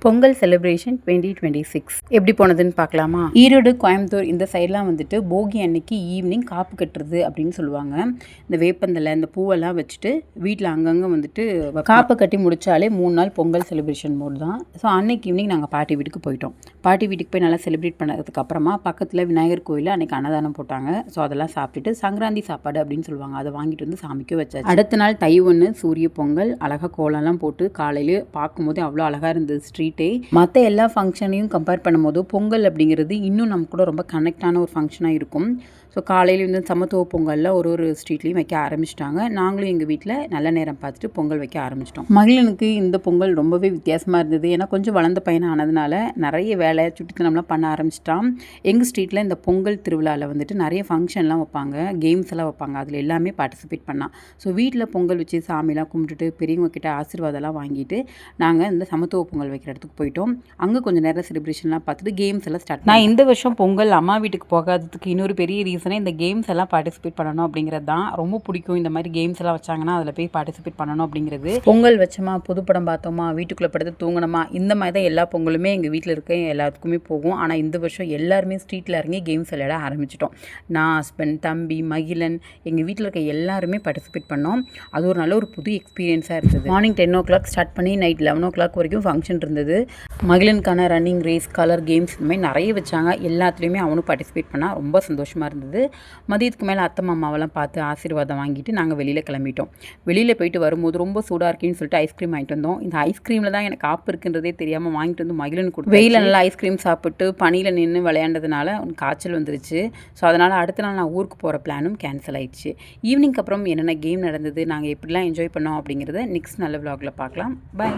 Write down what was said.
Pongal celebration 2026 எப்படி போனதுன்னு பார்க்கலாமா? ஈரோடு, கோயம்புத்தூர் இந்த சைட்லாம் வந்துட்டு போகி அன்னைக்கு ஈவினிங் காப்பு கட்டுறது அப்படின்னு சொல்லுவாங்க. இந்த வேப்பந்தலை இந்த பூவெல்லாம் வச்சுட்டு வீட்டில் அங்கங்கே வந்துட்டு காப்பு கட்டி முடித்தாலே 3 நாள் பொங்கல் செலிப்ரேஷன் மோட் தான். ஸோ அன்னைக்கு ஈவினிங் நாங்கள் பாட்டி வீட்டுக்கு போயிட்டோம். பாட்டி வீட்டுக்கு போய் நல்லா செலிப்ரேட் பண்ணதுக்கு அப்புறமா பக்கத்தில் விநாயகர் கோயிலில் அன்றைக்கி அன்னதானம் போட்டாங்க. ஸோ அதெல்லாம் சாப்பிட்டுட்டு சங்கராந்தி சாப்பாடு அப்படின்னு சொல்லுவாங்க, அதை வாங்கிட்டு வந்து சாமிக்கு வச்சாச்சு. அடுத்த நாள் தை 1 சூரிய பொங்கல், அழகாக கோலம்லாம் போட்டு காலையில் பார்க்கும்போது அவ்வளோ அழகாக இருந்தது ஸ்ட்ரீட்டே. மற்ற எல்லா ஃபங்க்ஷனையும் கம்பேர் பண்ணும்போது பொங்கல் அப்படிங்கிறது இன்னும் நம்ம கூட ரொம்ப கனெக்டான ஒரு ஃபங்க்ஷனாக இருக்கும். ஸோ காலையில் வந்து சமத்துவ பொங்கலில் ஒரு ஸ்ட்ரீட்லேயும் வைக்க ஆரம்பிச்சிட்டாங்க. நாங்களும் எங்கள் வீட்டில் நல்ல நேரம் பார்த்துட்டு பொங்கல் வைக்க ஆரம்பிச்சிட்டோம். மகிழனுக்கு இந்த பொங்கல் ரொம்பவே வித்தியாசமாக இருந்தது. ஏன்னா கொஞ்சம் வளர்ந்த பையனாக ஆனதுனால நிறைய வேலை சுட்டித்தனம்லாம் பண்ண ஆரம்பிச்சிட்டான். எங்கள் ஸ்ட்ரீட்டில் இந்த பொங்கல் திருவிழாவில் வந்துட்டு நிறைய ஃபங்க்ஷன்லாம் வைப்பாங்க, கேம்ஸ் எல்லாம் வைப்பாங்க. அதில் எல்லாமே பார்ட்டிசிபேட் பண்ணான். ஸோ வீட்டில் பொங்கல் வச்சு சாமிலாம் கும்பிட்டுட்டு பெரியவங்க கிட்ட ஆசீர்வாதம்லாம் வாங்கிட்டு நாங்கள் இந்த சமத்துவ பொங்கல் வைக்கிற இடத்துக்கு போயிட்டோம். அங்கே கொஞ்சம் நேரம் செலிப்ரேஷன்லாம் பார்த்துட்டு கேம்ஸ் எல்லாம் ஸ்டார்ட். நான் இந்த வருஷம் பொங்கல் அம்மா வீட்டுக்கு போகாததுக்கு இன்னொரு பெரிய ரீசனே இந்த கேம்ஸ் எல்லாம் பார்ட்டிசிபேட் பண்ணணும் அப்படிங்கிறது தான். ரொம்ப பிடிக்கும் இந்த மாதிரி கேம்ஸ் எல்லாம் வச்சாங்கன்னா அதில் போய் பார்ட்டிசிபேட் பண்ணணும் அப்படிங்கிறது. பொங்கல் வச்சோமா, புதுப்படம் பார்த்தோமா, வீட்டுக்குள்ளே படுத்து தூங்கணுமா, இந்த மாதிரி தான் எல்லா பொங்கலுமே எங்கள் வீட்டில் இருக்க எல்லாத்துக்குமே போகும். ஆனால் இந்த வருஷம் எல்லாருமே ஸ்ட்ரீட்டில் இறங்கி கேம்ஸ் விளையாட ஆரம்பிச்சிட்டோம். நான், ஹஸ்பண்ட், தம்பி, மகிழன், எங்கள் வீட்டில் இருக்க எல்லாருமே பார்ட்டிசிபேட் பண்ணோம். அது ஒரு நல்ல ஒரு புது எக்ஸ்பீரியன்ஸாக இருந்தது. மார்னிங் 10 o'clock ஸ்டார்ட் பண்ணி நைட் 11 o'clock வரைக்கும் ஃபங்க்ஷன் இருந்தது. மகிழனுக்கான ரன்னிங் ரேஸ், கலர் கேம்ஸ் இந்த மாதிரி நிறைய வச்சாங்க. எல்லாத்துலேயுமே அவனும் பார்ட்டிசிபேட் பண்ணால் ரொம்ப சந்தோஷமாக இருந்தது. மதியத்துக்கு மேலே அத்தை மாமாவெல்லாம் பார்த்து ஆசீர்வாதம் வாங்கிட்டு நாங்கள் வெளியில் கிளம்பிட்டோம். வெளியில் போயிட்டு வரும்போது ரொம்ப சூடாக இருக்குன்னு சொல்லிட்டு ஐஸ்கிரீம் வாங்கிட்டு வந்தோம். இந்த ஐஸ்கிரீமில் தான் எனக்கு ஆப்பு இருக்குன்றதே தெரியாமல் வாங்கிட்டு வந்து மகிழன் கொடுத்து வெயில நல்லா ஐஸ்கிரீம் சாப்பிட்டு பனியில் நின்று விளையாண்டதுனால காய்ச்சல் வந்துருச்சு. ஸோ அதனால் அடுத்த நாள் நான் ஊருக்கு போகிற பிளானும் கேன்சல் ஆயிடுச்சு. ஈவினிங் அப்புறம் என்னென்ன கேம் நடந்தது, நாங்கள் எப்படிலாம் என்ஜாய் பண்ணோம் அப்படிங்கிறத நெக்ஸ்ட் நல்ல vlogல பார்க்கலாம். பை.